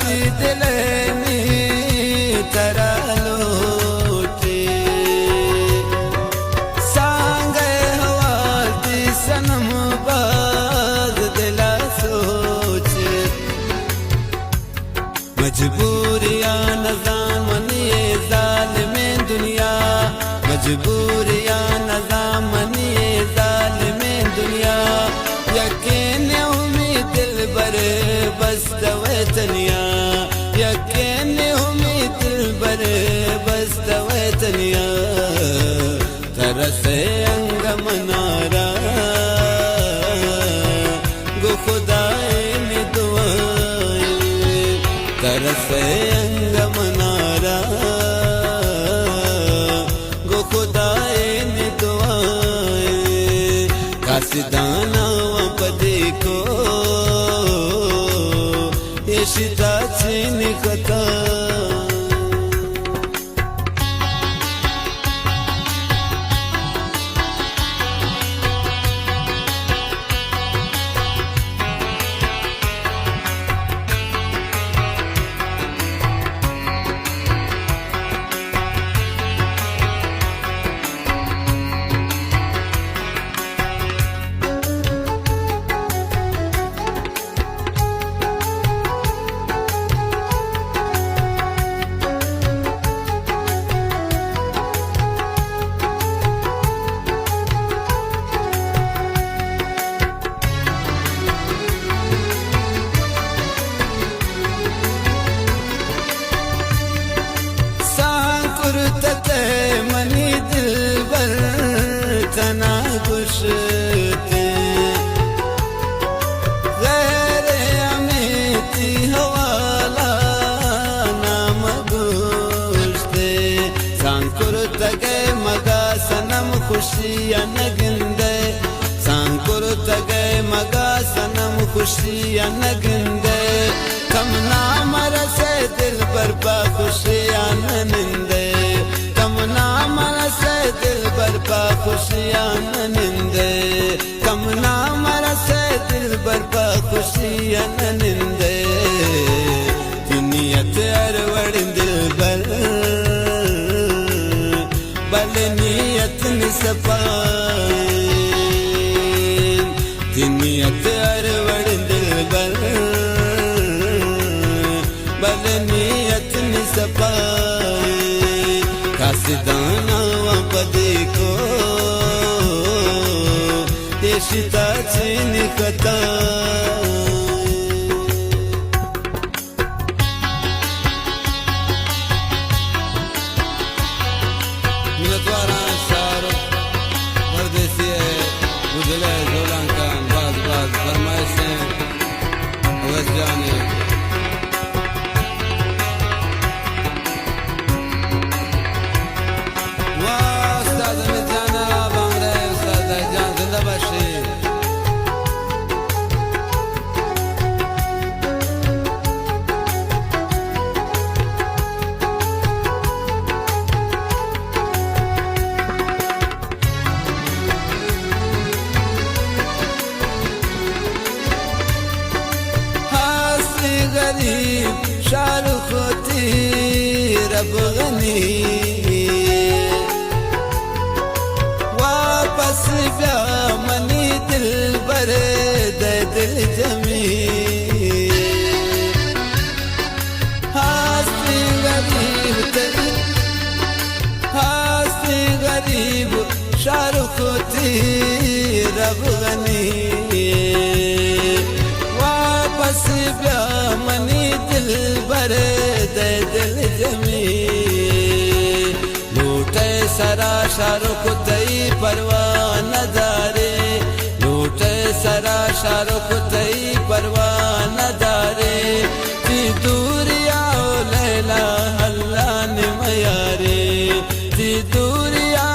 ती दिलनी तरलोटे सांगे हवाती सनम बाज दिला सोचे मजबूरियां नज़ामन ये ज़ालिमे दुनिया मजबूरियां नज़ामन ये ज़ालिमे दुनिया यकीन उम्मीद दिल बर बस वतनिया यकीन उम्मीद दिल बर बस वतनिया तरसे अंग मनारा गो खुदाए ने दुआएं तरसे अंग मनारा गो खुदाए ने दुआएं कासिदाना पदे को शिता चीन कथा मनी दिल बर तना गुशते गैर अमेती हवाला नाम गुशते सांकुर तगे मगा सनम खुशियां नगिंदे सांकुर तगे मगा सनम खुशियां नगिंदे कम नाम रसे दिल पर बा खुशियां ननिंदे दिल बरपा खुशियां ननिंदे कम नाम रसे दिल बरपा खुशियां ननिंदे दुनियत अरवड़ दिल बर बल नियत निसपाए दुनियत अरवड़ दिल बर बल नियत निसपाए कासिदाना पदे को शिता चीन कथा मिलतवारा शाहरुख परदेसी है गुजले जोलांकान बाज बाज फरमाइशें अवैस जाने गरीब शाहरुख होती रब गनी वापस ब्या मनी दिल बर दे दिल जमी हासी गरीब शाहरुख होती रब गनी वापस ब्या मनी दिल बर दे दिल जमी लूटे सरा शाहरुख तई परवाह नजारे लूटे सरा शाहरुख तई परवाह नजारे जी दूरिया लैला हल्ला ने मयारे जी दूरिया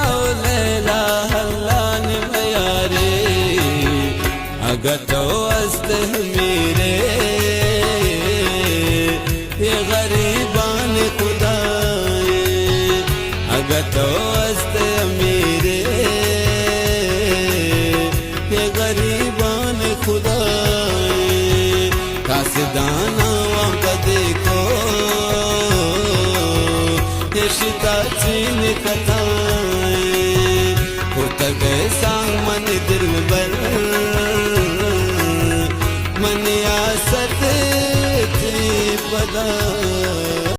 लैला हल्ला ने मयारे अगर तो अस्त मेरे ये गरीबान खुदाए अगर तो अस्त मेरे ये गरीबान खुदाए कासिदाना कदे मुर्शिदाची कथा